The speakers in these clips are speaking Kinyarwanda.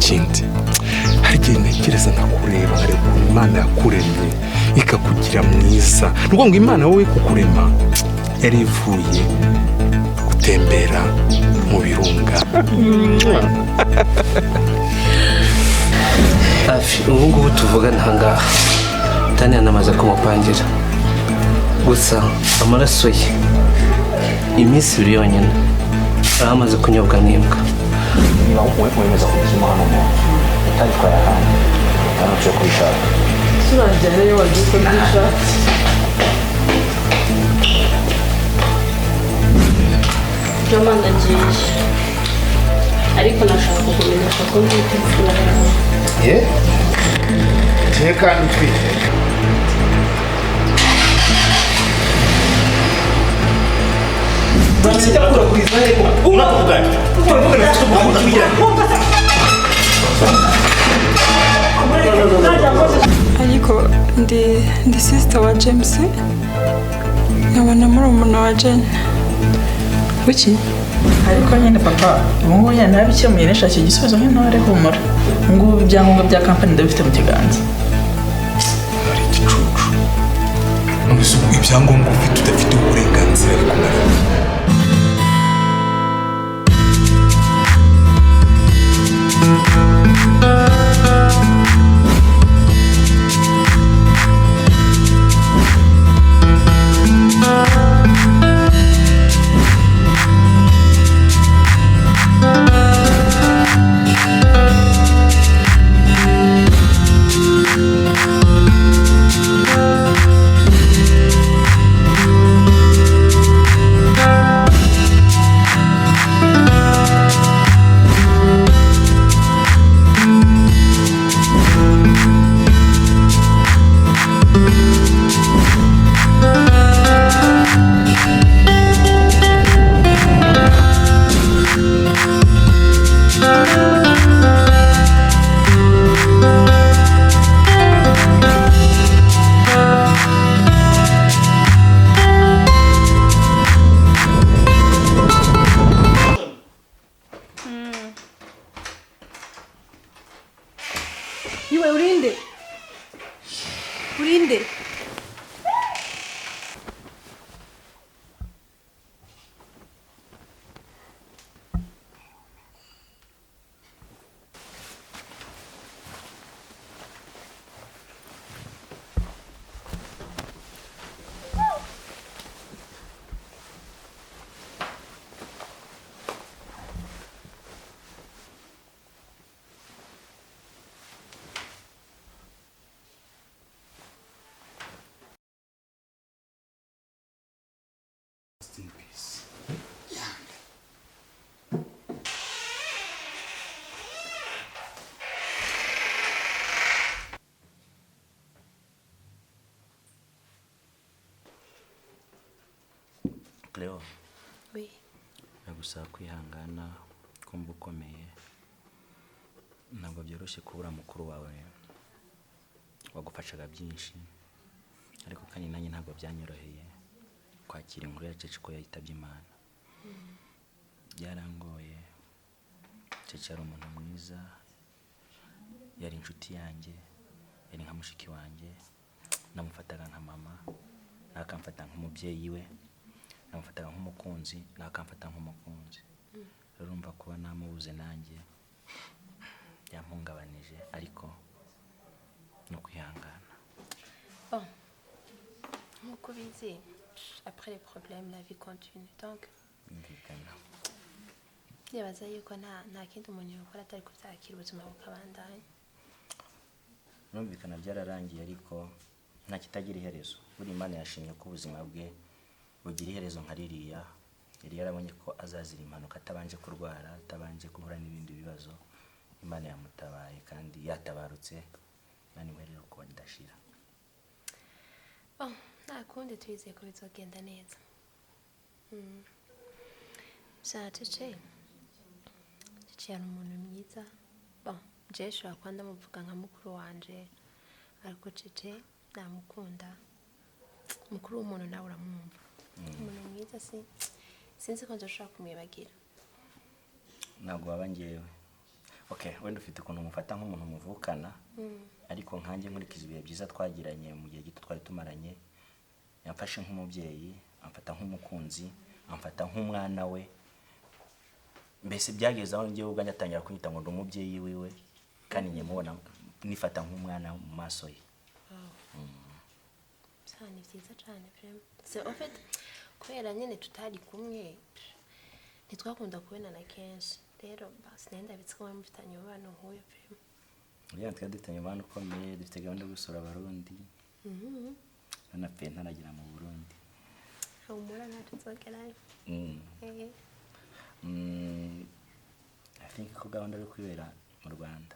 ikindi hari igihe ntekereza nkakureba nkareba ukuntu Imana yakuremye ikakugira mwiza. Ni ukuvuga ngo Imana wowe kukurema yari ivuye gutembera mu birunga. Ubu ngubu tuvugana aha ngaha Tonny yanamaze kumupangira, gusa amaraso ye iminsi 2 yonyine aramaze kunyobwa n'imbwa. niba wemeza kubizima hano mu utagitwara ahandi ntanuciye kubishaka turajya rero wagiye ko byishaka Joma ndagiye ariko nashaka kukumenyesha ko mfite imfura yawe. teka nitwite ariko ndi sister wa James nkabona murumuna wa Jane. Kuki? Ariko nyine papa, ubu yana nabikemuye nashaka igisubizo nk'intore humura. Ngubu ibyangombwa bya company ndabifite mu kiganza. Hari igicucu. None se ibyangombwa ufite udafite uburenganzira ariko nari urinde. in peace. Cleo. Oui. Nagusaba kwihangana kumva ukomeye. Ntabwo byoroshye kubura mukuru wawe wagufashaga byinshi, ariko kandi nanjye ntabwo byanyoroheye kwakira inkuru ya Cece ko yahitabye Imana. Byarangoye. Cece ari umuntu mwiza, yari inshuti yanjye, yari nka mushiki wanjye, namufataga nka mama, nakamfata nk'umubyeyi we, namufataga nk'umukunzi, nakamfata nk'umukunzi. Rero urumva kuba namubuze nanjye yampungabanije, ariko no kwihangana. Bon, nk'uko ubizi, après les problèmes la vie continue, donc ndibaza yuko nta kindi umuntu yakora atari kubyakira ubuzima bukabandanya. Numvikana byararangiye, ariko nta kitagira iherezo. Buri Imana yashimye ko ubuzima bwe bugira iherezo nka ririya. Yari yarabonye ko azazira impanuka atabanje kurwara, atabanje guhura n'ibindi bibazo. Imana yamutabaye kandi yatabarutse, Imana imuherere uko ndashira. Bon, nta kundi twizeye ko bizogenda neza. Cece yari umuntu mwiza. Bon, je shobora kuba ndamuvuga nka mukuru wanje, ariko Cece namukunda. Mukuru w'umuntu nawe uramwumva. Umuntu mwiza, sinzi ko nzoshobora kumwibagira. Ntabwo waba ngewe. okay wenda ufite ukuntu mufata nk'umuntu muvukana ariko nkanjye nkurikije ibihe byiza twagiranye mu gihe gito twari tumaranye yamfashe nk'umubyeyi amfata nk'umukunzi amfata nk'umwana we mbese byageze aho ngiye ubwo nyatangira kunyita ngo ndumubyeyi wiwe kandi nyemubona nifata nk'umwana mu maso ye cyane byiza cyane vraiment c'est en fait kubera nyine tutari kumwe ntitwakunda kubonana kenshi rero basi nenda bitsikwa mufitanye umubano nk'uyu vraiment ya twari dufitanye umubano ukomeye dufite gahunda yo gusura abarundi na pe ntaragira mu Burundi humura ntacyo nzogerayo I think ko gahunda yo kwibera mu Rwanda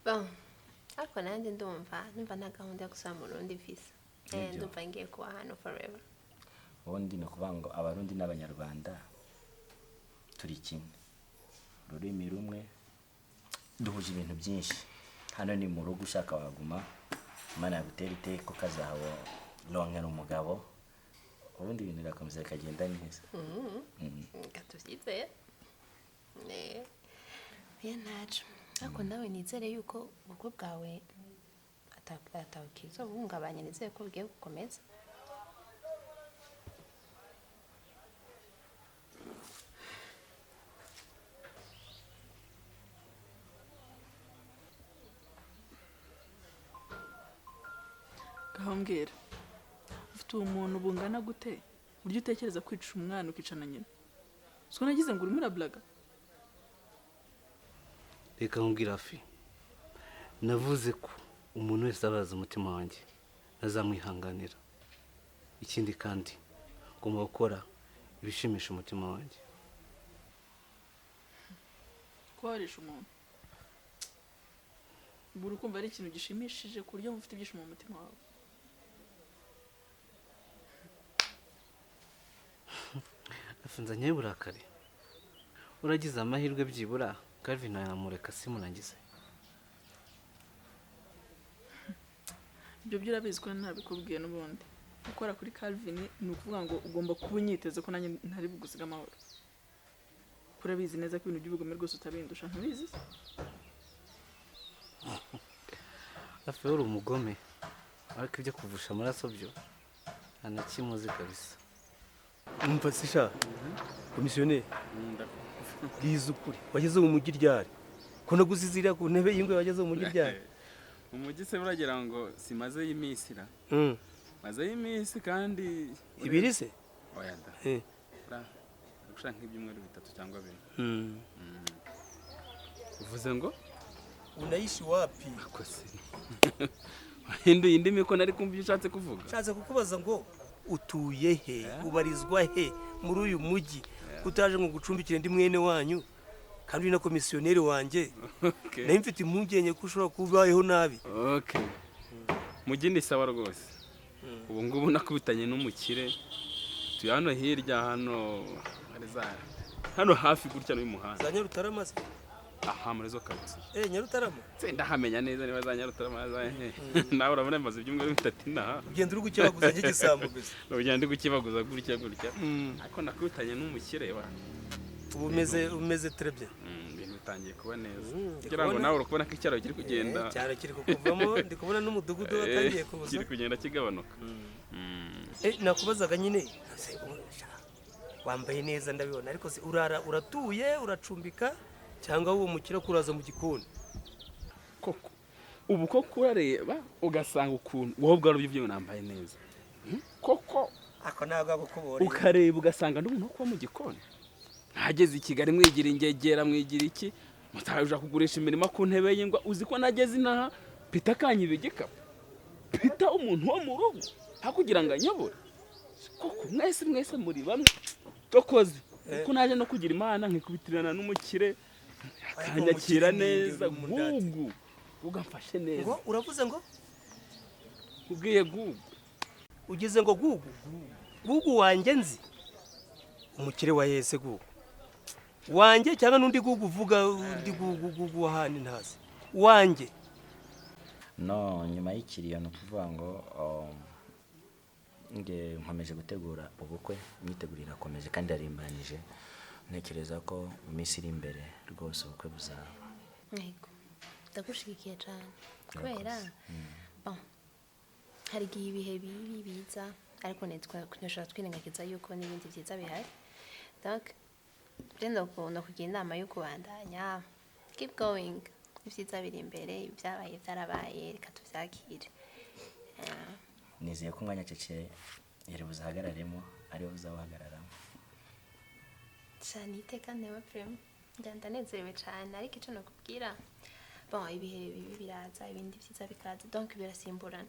bon ariko nanjye ndumva nta gahunda yo gusura mu Burundi visa ndumva ngiye kuba hano forever ubundi ni ukuvuga ngo abarundi n'abanyarwanda turi kimwe ururimi rumwe duhuje ibintu byinshi hano ni mu rugo ushaka waguma Imana yagutera iteko kazaho ronkera umugabo ubundi ibintu birakomeza bikagenda neza gatushyize ntacyo ariko nawe nizere yuko ubukwe bwawe atakizo buhungabanya nizere ko bugiye gukomeza gahambwira ufite umuntu bungana gute buryo utekereza kwica umwana ukicana nyina siko nagize ngo urimo urablaga reka nkubwira afi navuze ko umuntu wese abaza umutima wanjye azamwihanganira ikindi kandi ngomba gukora ibishimisha umutima wanjye kwarisha umuntu buri kumva ari ikintu gishimishije ku buryo mufite ibyishimo mu mutima wawe afunzanye burakari uragize amahirwe byibura Calvin aramureka simurangize ibyo byurabizi ko ntabikubwiye n'ubundi gukora kuri Calvin ni ukuvuga ngo ugomba kuba unyiteze ko nanjye ntari bugusiga amahoro kurabizi neza ko ibintu by'ubugome rwose utabindusha ntubizi afi uri umugome ariko ibyo kuvusha amaraso byo anakimuzi kabisa umva sisha komisiyoneri bwiza ukuri wageze mu mujyi ryari ko naguzizira ku ntebe y'ingwe wageze mu mujyi ryari umujyi se buragira ngo simaze y'iminsi ra maze y'iminsi kandi ibiri se oya da gushaka nk'ibyumweru 3 cyangwa 4 uvuze ngo unaishi wapi akose hindu indimi ko nari kumva ushatse kuvuga nshatse kukubaza ngo utuye he ubarizwa he muri uyu mujyi utaje ngo gucumbikire ndi mwene wanyu kandi uri na komisiyoneri wanjye nayo mfite impungenge ko ushobora kubayeho nabi mujyi ni sawa rwose ubu ngubu nakubitanye n'umukire tuye hano hirya hano hafi gutya n'umuhanda za Nyarutarama se aha muri zo kabisa Nyarutarama ndahamenya neza niba za Nyarutarama nawe urabona maze ibyumweru 3 inaha ugenda uri gukibaguza nk'igisambo gusa ugenda ndi gukibaguza gutya ariko nakubitanye n'umukire wa ubu umeze très bien ibintu bitangiye kuba neza kugira ngo nawe urukubona ko icyaro kiri kugenda cyaro kiri kukuvamo ndi kubona n'umudugudu watangiye kubuza kiri kugenda kigabanuka nakubazaga nyine wambaye neza ndabibona ariko se uratuye uracumbika cyangwa uwo mukira kuraza mu gikoni koko ubu koko urareba ugasanga ukuntu wowe bwaro by'ibyo nambaye neza koko ako ntabwo agukubora ukareba ugasanga n'umuntu wo kuba mu gikoni hageze i Kigali mwigira ingegera mwigira iki mutaje kugurisha imirima ku ntebe y'ingwa uzi ko nageze inaha pita kanyibe igikapu pita umuntu wo mu rugo hakugira ngo anyobore koko mwese muri bamwe tokoze uko naje no kugira imana nkikubitirana n'umukire akanyakira neza Gugu ugamfashe neza ngo uravuze ngo ubwiye Gugu ugeze ngo Gugu wanjye nzi umukire wa yese Gugu wanjye cyangwa n'undi Gugu uvuga undi Gugu wahandi ntazi wanjye no nyuma y'ikiriyo no kuvuga ngo nge nkomeje gutegura ubukwe imyitegurire akomeje kandi arimbanije ntekereza ko mu minsi iri imbere rwose ubukwe buzaba. Yego ndagushigikiye cyane kubera hari igihe ibihe bibi biza ariko ntidushobora twirengagiza yuko n'ibindi byiza bihari. Donc rero ndakunda kugira inama yo kubandanya keep going, ibyiza biri imbere, ibyabaye byarabaye, reka tubyakire. Nizeye ko umwanya cece yari buzahagararemo ariwo uzawuhagararamo. cyane iteka newe prime ndanezerewe cyane, ariko icyo nakubwira ibihe bibi biraza ibindi byiza bikaza, donc birasimburana.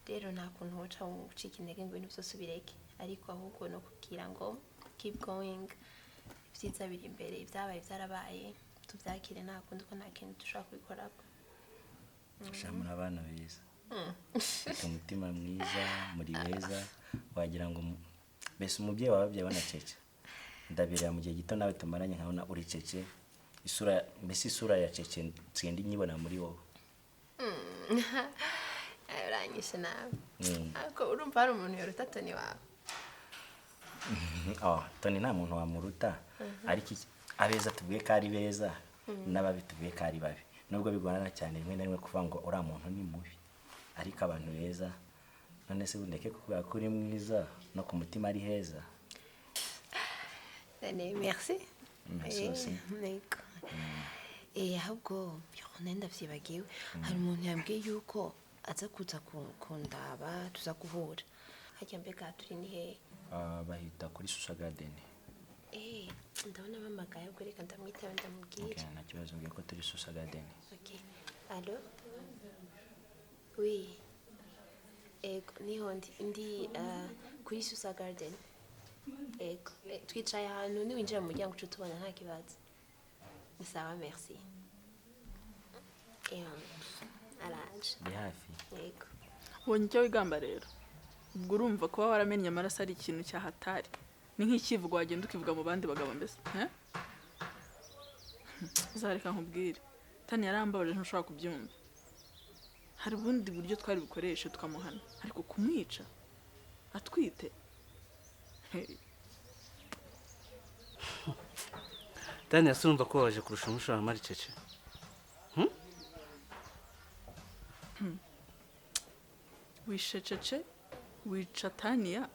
Rero nta kuntu woca ucika intege ngo ibintu byose ubireke, ariko ahubwo no kubwira ngo keep going, ibyiza biri imbere, ibyabaye byarabaye, tubyakire, nta kundi ko nta kintu dushobora kubikoraho. Shamura abana beza, ufite umutima mwiza, muri beza, wagira ngo mbese umubyeyi wababyeyi wana cece. Ndabirira mu gihe gito nawe tumaranye nkabona uri cece, isura ya cece nsindi nyibona muri wowe. Uranyishe nawe, ariko urumva hari umuntu yoruta Tonny wawe? Tonny nta muntu wamuruta, ariko abeza tuvuge ko ari beza, n'ababi tuvuge ko ari babi. Nubwo bigorana cyane rimwe na rimwe kuvuga ngo uriya muntu ni mubi, ariko abantu beza, none se bundeke kuvuga ko uri mwiza no ku mutima ari heza. Merci. Merci aussi. Ahubwo nenda vyibagiwe, hari umuntu yambwiye yuko aza kuza kundaba tuza guhura. Hajya mbega turi ni he? Bahita kuri SUSA garden. Ndabona bamagaye, ubwo reka ndamwitabe ndamubwira. Nta kibazo, mbwiye ko turi SUSA garden. Okay. Allo? Oui. Niho ndi kuri SUSA garden. Twicaye ahantu niwinjira mu muryango uca tubona nta kibazo. Sawa, merci. Aranje. Ndi hafi. Yego. Ubonye icyo wigamba rero, ubwo urumva kuba waramenye amaraso ari ikintu cyahatari, ni nk'ikivugo wagenda ukivuga mu bandi bagabo mbese. Uzareka nkubwire, Tonny yarambabaje ntushobora kubyumva. Hari ubundi buryo twari bukoreshe tukamuhana, ariko kumwica atwite. Tonny asumva ko waje kurusha umushoramari cece. Wishe cece, wica Tania.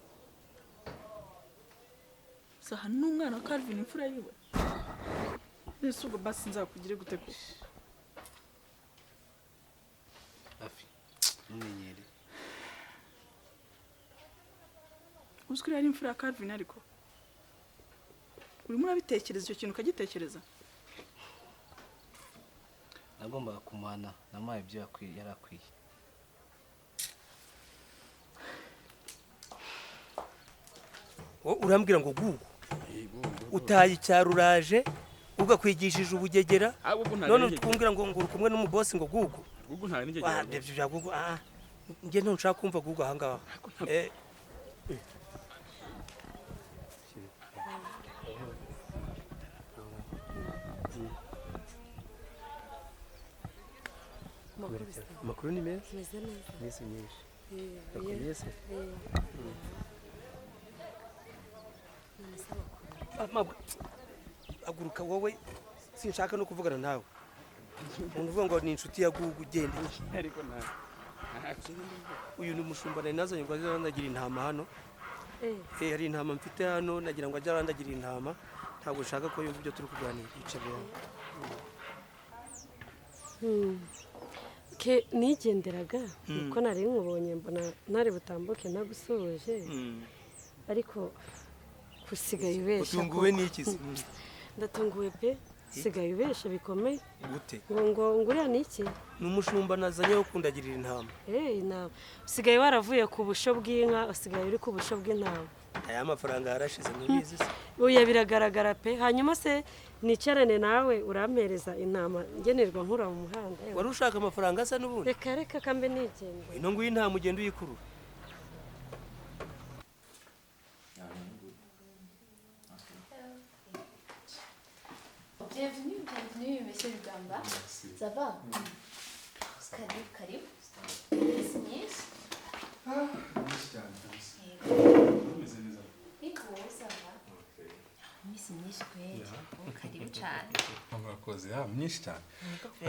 Saha n'umwana wa Calvin imfura yiwe. Nese ubwo basi nzakugire gute ko? Afi. Umenyere. Uzwi ari imfura ya Calvin ariko. Urimo urabitekereza icyo kintu ukagitekereza? Nagombaga kumuhana namaye ibyo yarakwiye. Urambwira ngo Gugu utaye icyaruraje ugakwigishije ubugegera, none twumvira ngo uri kumwe n'umubosi ngo Gugu. Gugu nta n'ingegera. Devyo bya Gugu nge ntushaka kumva Gugu ahangaha. Makuru ni meza? Meze neza. Meze nyinshi. Akomeye se? Aguruka wowe, sinshaka no kuvugana nawe. Umuntu uvuga ngo ni inshuti ya Gugu genda. Ariko nta. Uyu ni umushumba nazanye ngo azarandagira intama hano. Hari intama mfite hano, nagira ngo ajye arandagira intama. Ntabwo nshaka ko yumva ibyo turi kuganira. Yicara. Nigenderaga uko nari nkubonye mbona ntari butambuke nagusoje, ariko kusigaye ubesha. Utunguwe n'iki se? Ndatunguwe pe, sigaye ubesha bikomeye. Gute? Ngo nguriya niki? N'umushumba nazanye wo kundagirira intama. Intama. Usigaye waravuye ku busho bw'inka, usigaye uri ku busho bw'intama. Aya mafaranga yarashize ntubizi se? Oya biragaragara pe. Hanyuma se nicarane nawe urampereza intama ngenerwa nkura mu muhanda. Wari ushaka amafaranga asa n'ubundi? Reka kambe nigende. Ino nguyi intama ugenda uyikurura. Bienvenue, monsieur Lugamba. Ça va? Karibu. Merci nyinshi. Ego, ça va. Miss iminsi myinshi kweli karibu cyane murakoze myinshi cyane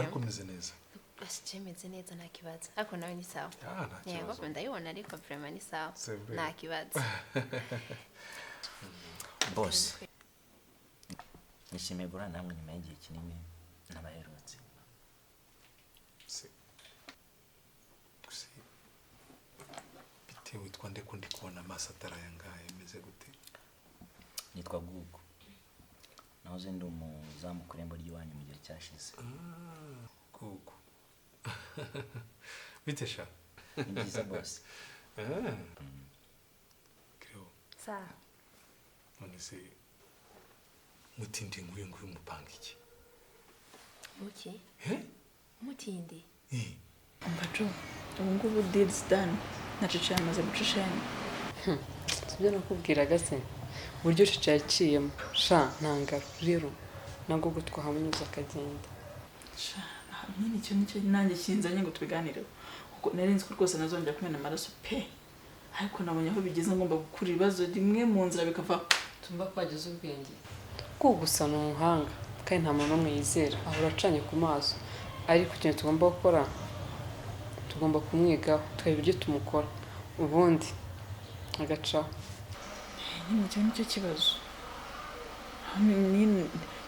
ariko meze neza bashije meze neza nta kibazo ariko nawe ni sawa yego ndayibona ariko vraiment ni sawa nta kibazo boss nishimiye guhura namwe nyuma y'igihe kinini n'abaherutse bitewe witwa nde ko ndi kubona amaso atarayangaye meze gute nitwa Gugu nahoze ndi umuzamu ku irembo ry'iwanyu mu gihe cyashize Gugu bite sha ni byiza boss Ikiriyo sa none se mutindi nguyu mupanga iki muki mutindi mbaco ubu ngubu deals done nacicaye amaze gucishanya sibyo nakubwiraga se uburyo cica yaciyemo sha ntangaro rero nabwo gutwahamunyuza akagenda nyine icyo nicyo nanjye kinzanye ngo tubiganireho kuko narenze ko rwose nazongera kumena amaraso pe ariko nabonye aho bigeze ngomba gukura ibibazo rimwe mu nzira bikava tumva kwagize ubwenge ko gusa ni umuhanga kandi nta muntu n'umwe yizera ahora acanye ku maso ariko ikintu tugomba gukora tugomba kumwigaho tukareba ibyo tumukora ubundi agacaho nyine icyo nicyo kibazo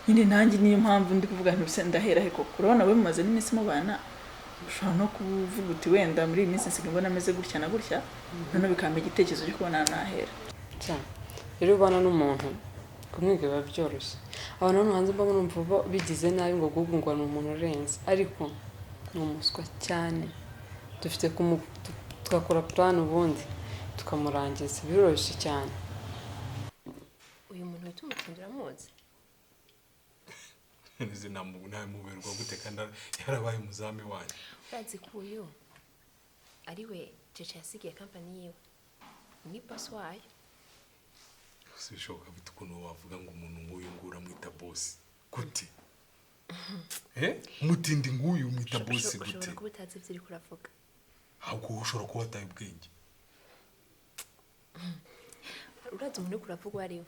nyine nanjye niyo mpamvu ndi kuvuga nti ndahera he koko urabona we mumaze n'iminsi mubana ushobora no kuvuga uti wenda muri iyi minsi nsigaye mbona ameze gutya na gutya noneho bikampa igitekerezo cyo kubona nahera rero ubana n'umuntu kumwiga biba byoroshye abantu hano hanze mbona numva bigize nabi ngo Gugu ngo ni umuntu urenze ariko ni umuswa cyane dufite tugakora plan ubundi tukamurangiza biroroshye cyane uyu muntu witumukindira muzi nize namuberwa gute kandi yarabaye umuzami wanyu urazi ko uyu ari we Jeje yasigiye company yiwe ni boss wayo bishoboka bite ukuntu wavuga ngo umuntu nk'uyu ngura mwita boss gute mutindi nk'uyu mwita boss gute ushobora kuba utazi ibyo uri kuravuga ahubwo ushobora kuba wataye ubwenge urazi umuntu uri kuravuga ari we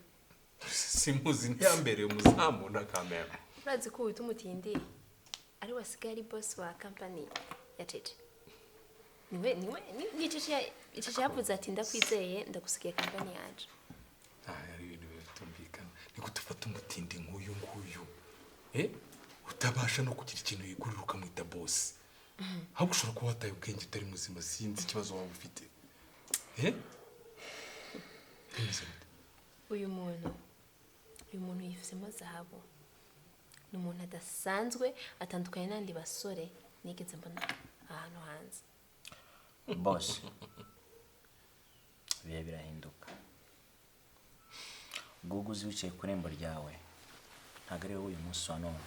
simuzi ntiyambere umuzamu na kamera urazi ko wita umutindi ari wasigaye ari boss wa company ya Jeje niwe Jeje yavuze ati ndakwizeye ndagusigiye company yacu ari ibintu bitumvikana ni gutufata umutindi nk'uyu nguyu utabasha no kugira ikintu yigurira ukamwita boss ahubwo ushobora kuba wataye ubwenge utari muzima sinzi ikibazo waba ufite uyu muntu yifisemo zahabu ni umuntu adasanzwe atandukanye n'andi basore nigeze mbona ahantu hanze boss bihe birahinduka Gugu wicaye ku irembo ryawe ntabwo ari wowe uyu munsi wa none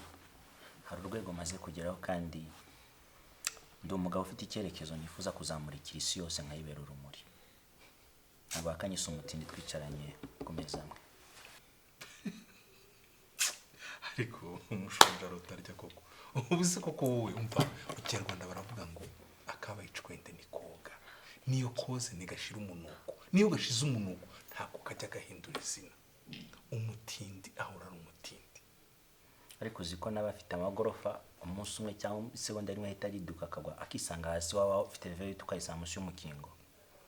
hari urwego maze kugeraho kandi ndi umugabo ufite icyerekezo nifuza kuzamurikira isi yose nkayibera urumuri ntabwo wakanyise umutindi twicaranye ku meza amwe ariko umushonjaro utarya koko ubu se koko wowe umva mu Kinyarwanda baravuga ngo akabaye icwende ni koga niyo koze ntigashira umunuko niyo gashize umunuko ntabwo kajya gahindura izina umutindi ahora ari umutindi ariko uziko n'abafite amagorofa umunsi umwe cyangwa isegonda rimwe ahita ariduka akagwa akisanga hasi waba ufite velvet ukayisanga munsi y'umukingo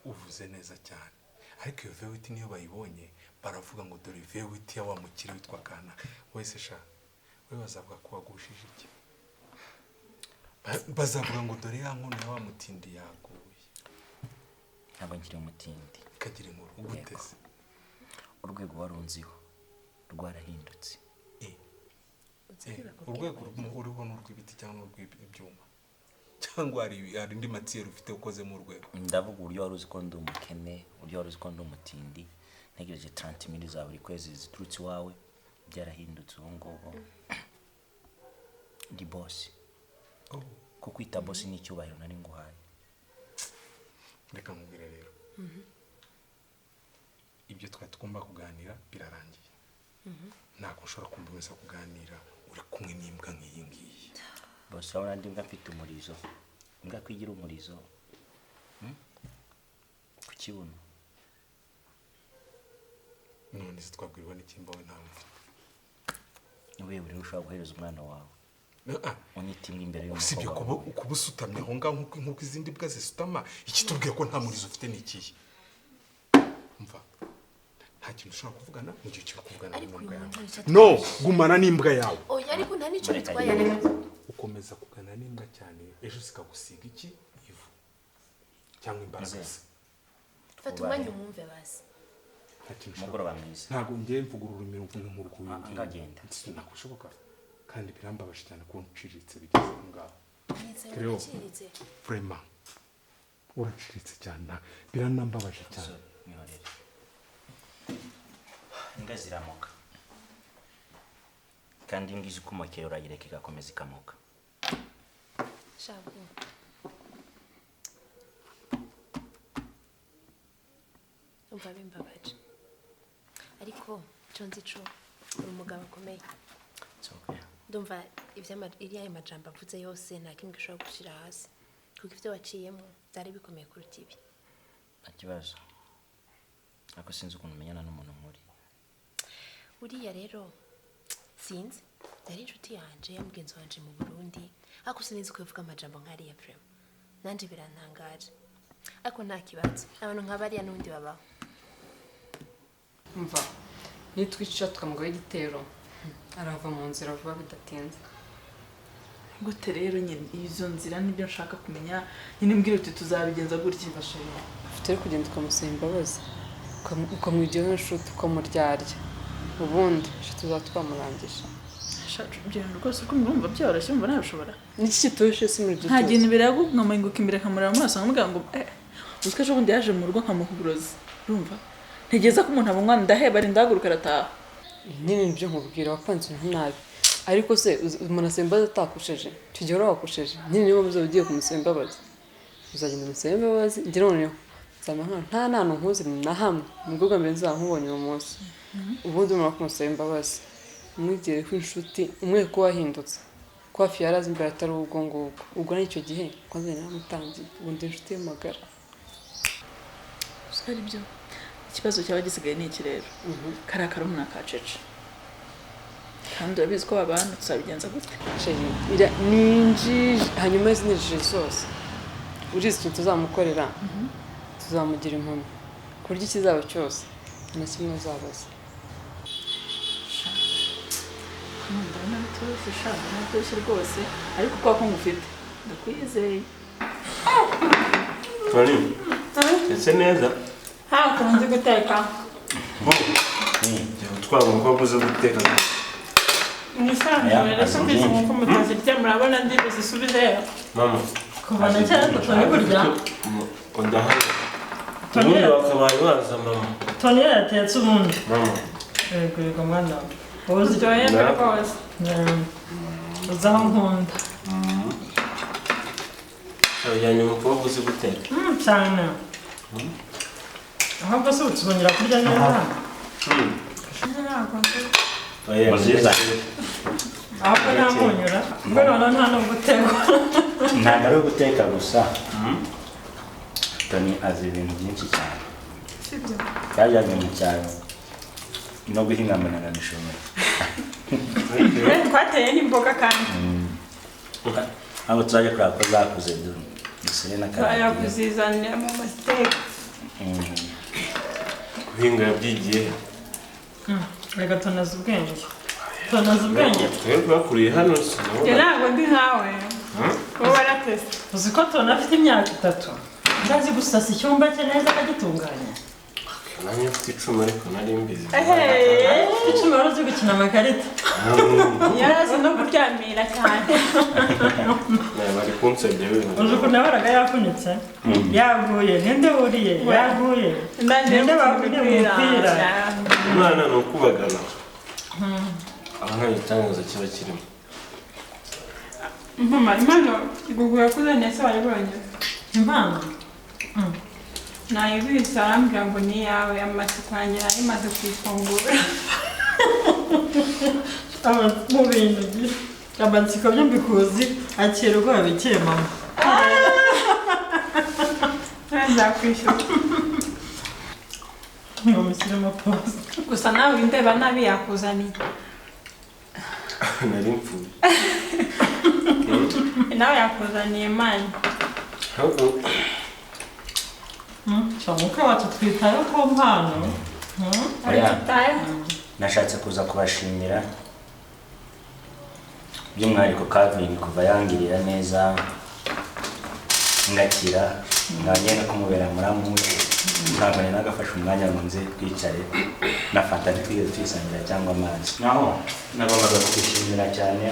uvuze neza cyane ariko iyo velvet niyo bayibonye baravuga ngo dore velvet ya wa mukire witwa Kana wese sha we bazavuga ko wagushije iki bazavuga ngo dore ya nkono ya wa mutindi yaguye ntabwo nkiri umutindi kagira inkuru uguteze urwego warunziho rwarahindutse urwego uriho n'urw'ibiti cyangwa urw'ibyuma cyangwa hari indi matiyeri ufite ukoze mu rwego ndavuga uburyo wari uzi ko ndi umukene uburyo wari uzi ko ndi umutindi ntegereje 30,000 za buri kwezi ziturutse iwawe byarahindutse ubu ngubu ndi boss ko kwita boss ni icyubahiro nari nguhaye reka nkubwire rero ibyo twatugomba kuganira birarangiye ntabwo ushobora kumvisa kuganira uri kumwe n'imbwa nk'iyi ngiyi boss urabona ndi mbwa mfite umurizo mbwa kwigira umurizo ku kibuno none se twabwirwa n'ikimba we ntawe mfite niwe buri ushobora guhereza umwana wawe unyita imbwa imbere usibye kuba usutamye aho ngaho nk'uko izindi mbwa zisutama ikitubwiye ko nta murizo ufite n'ikihe mva nta kintu ushobora kuvugana mu gihe kiri kuvugana n'imbwa yawe no gumana n'imbwa yawe oya ariko nta n'icyo bitwaye ukomeza kugana n'imbwa cyane ejo zikagusiga iki ivu cyangwa imbaraga ze fata umwanya umwumve basi mugoroba mwiza ntabwo ngiye mvuga ururimi nk'urw'uyu ngagenda ntabwo bishoboka kandi birambabaje cyane ko nciriritse bigeze aho ngaho rero vraiment uraciritse cyane biranambabaje cyane imbwa ziramoka kandi imbwa izi kumokera urayireka igakomeza ikamoka shabu umva bimbabaje ariko cyo nzi cyo uri umugabo akomeye ndumva iriya majambo avuze yose nta kimwe gishobora gushyira hasi kuko ibyo waciyemo byari bikomeye kuruta ibi nta kibazo ariko sinzi ukuntu umenyana n'umuntu nk'uri uriya rero sinzi yari inshuti yanjye mugenzi wanje mu Burundi ariko sinzi ko ivuga amajambo nk'ariya prema nanjye birantangaje ariko nta kibazo abantu nk'abariya n'ubundi babaho mva nitwicisha tukamugaho igitero arava mu nzira vuba bidatinze gute rero nyine izo nzira nibyo nshaka kumenya nyine mbwira uti tuzabigenza gutya mbashimye ufite ari kugenda ukamusaba imbabazi ukamwigira n'inshuti ukamuryarya ubundi tuzaba twamurangije ibyo bintu rwose ko murumva byoroshye mumva nabishobora n'iki kitoroshye si muri byo nta kintu imbere yagumahinguka imbere akamureba amaso nkamubwira ngo uziko ejo bundi yaje mu rugo nkamukuguroza urumva ntegeza ko umuntu abanywa ndaheba ari ndahaguruka arataha nyine nibyo nkubwira wapanze ibintu nabi ariko se umuntu asaba imbabazi atakusheje icyo gihe urabakusheje nyine niba muzaba ugiye kumusaba imbabazi uzagenda umusaba imbabazi ngira noneho nta ntantu nkuzi na hamwe mu bwo bwa mbere nzaba nkubonye uwo munsi ubundi umara kumusaba imbabazi umwigere ko inshuti umwe ko wahindutse ko hafi yarazi imbere atari ubwo ngubwo ubwo n'icyo gihe ko nzanye namutangiye ubundi inshuti y'amagara ari byo ikibazo cyaba gisigaye ni iki rero kariya karumuna kacece kandi urabizi ko babana tuzabigenza gute ninjije hanyuma izinjije zose urizi ikintu tuzamukorera tuzamugira impumyi ku buryo ikizaba cyose na kimwe azabaza ndabona bitoroshye shaka ntabyoshye rwose ariko kwa ko ngufite ndakwizeye Tonny ese neza ntabwo nzi guteka twaba umukobwa uzi guteka nisanzwe rero mbizi nk'uko mutazirya murabona ndi buzisubizeyo mama kuva na kera tutari kurya ndahari ubundi wakabaye waza mama Tonny yatetse ubundi mama yego mwana uryoheye rwose uzi aho nkunda yajyanye umukobwa uzi guteka cyane ahubwo se utuzongera kurya neza ahubwo ntamunyura ubwo noneho nta no guteka ntabwo ari uguteka gusa Tonny azi ibintu byinshi cyane yajyanye mu cyaro no guhinga amananishomero twateye n'imboga kandi abo tuzajya kureba ko zakuze dusire na karate yakuzizanira mu masiteke guhinga yabyigiye reka tunaze ubwenge twebwe bakuriye hano ntabwo ndi nkawe wowe waratese uzi ko Tonny afite imyaka 3 ndazi gusasa icyumba cye neza akagitunganya nanjye mfite icuma ariko nari mbizi icuma wari uzi gukina amakarita yari azi no kuryamira cyane bari kunsebya uzi ukuntu yahoraga yafunitse yaguye ninde wuriye yaguye ninde bakuriye umupira umwana ni ukubagana aho nta gitangaza kiba kirimo impano Gugu yakuze neza wayibonye impano nayibise arambwira ngo ni yawe amatsiko yanjye nari maze kuyifungura mu bintu amatsiko byo mbikuzi akira ubwo yabikiye mama nzakwishyura ntibamushyiremo pose gusa nawe indeba nabi yakuzaniye nari mfuye nawe yakuzaniye mani shamuka watutwitayo ko mpano nashatse kuza kubashimira by'umwihariko Kavin kuva yangirira neza ngakira ngagenda kumubera muramu ntabwo nagafashe umwanya ngo nze twicare na fanta twiyo twisangira cyangwa amazi naho nagombaga kubishimira cyane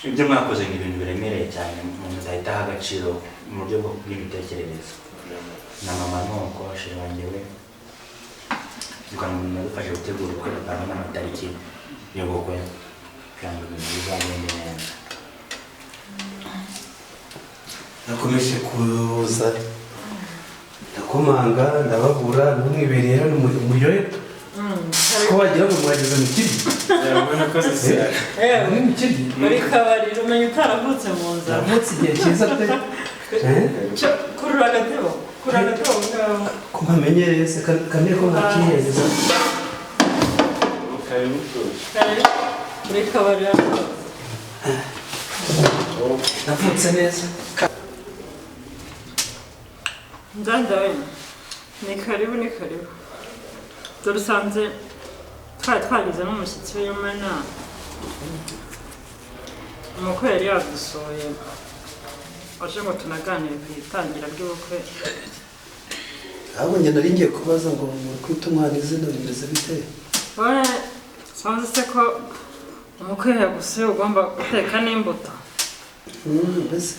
ibyo mwakoze ni ibintu biremereye cyane umuntu azahitaho agaciro mu buryo bw'imitekerereze na mama nuko sheri wanjye we umuntu nagufashe gutegura ubukwe bwawe n'amatariki y'ubukwe kugira ngo ibintu bizagende neza nakomeje kuza ndakomanga ndababura n'umwibereye hano umuryohe ko wagira ngo mwageze mu kiryi urabona ko ni mu kiryi muri kabari umenya utaravutse mu nzara navutse igihe cyiza pe kurura agatebo ko mpamenyereye se kamere ko ntakiyereza muri kabari navutse neza ndandawe ni karibu dore usanze twari twagize n'umushyitsi w'Imana umukwe yari yadusuye aje ngo tunaganire ku itangira ry'ubukwe ahubwo njye nari ngiye kubaza ngo kwita umwana izina rimeze bite wowe sanze se ko umukwe yagusuye ugomba guteka n'imbuto mbese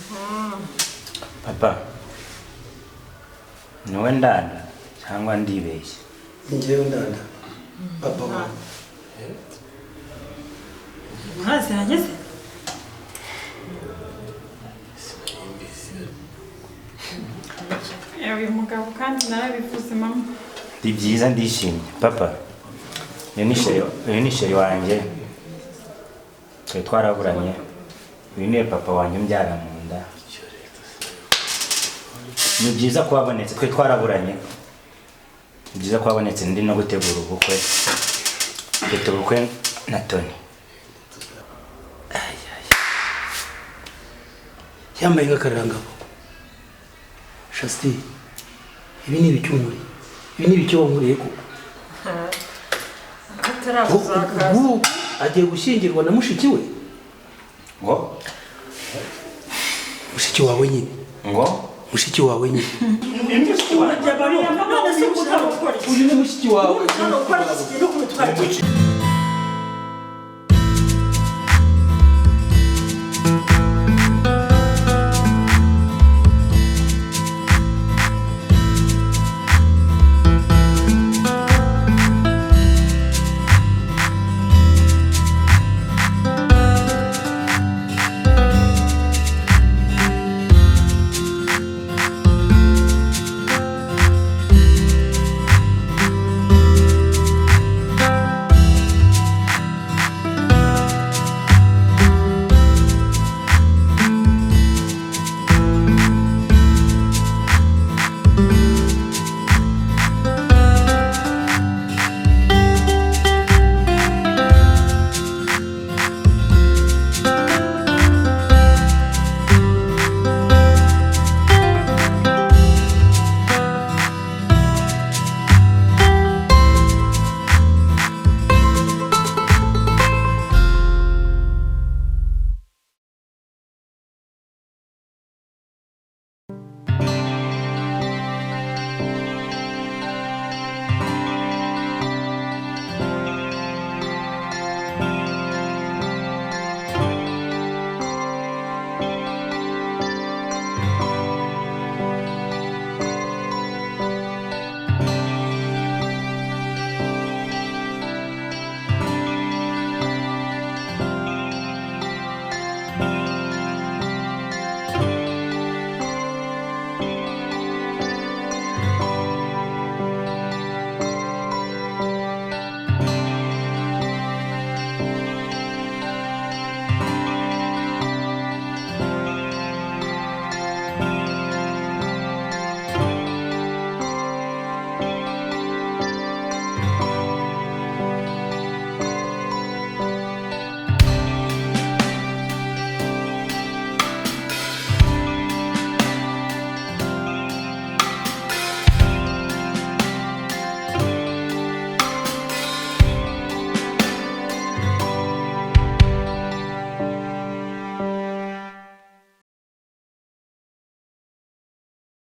papa niwe ndanda cyangwa ndibeshye njyewe ndanda papa wawe mazi yageze uyu mugabo kandi narabivuze mama ni byiza ndishimye papa uyu ni sheri wanjye twari twaraburanye uyu ni papa wanjye umbyara mu nda ni byiza ko wabonetse twe twaraburanye ni byiza ko wabonetse ndi no gutegura ubukwe mfite ubukwe na Tonny yambaye nk'akarangabo shasti ibi ni ibicyumuri ibi ni ibicyo wankuriye koko ubu agiye gushyingirwa na mushiki we ngo mushiki wawe nyine ngo mushiki wawe nyine uyu ni mushiki wawe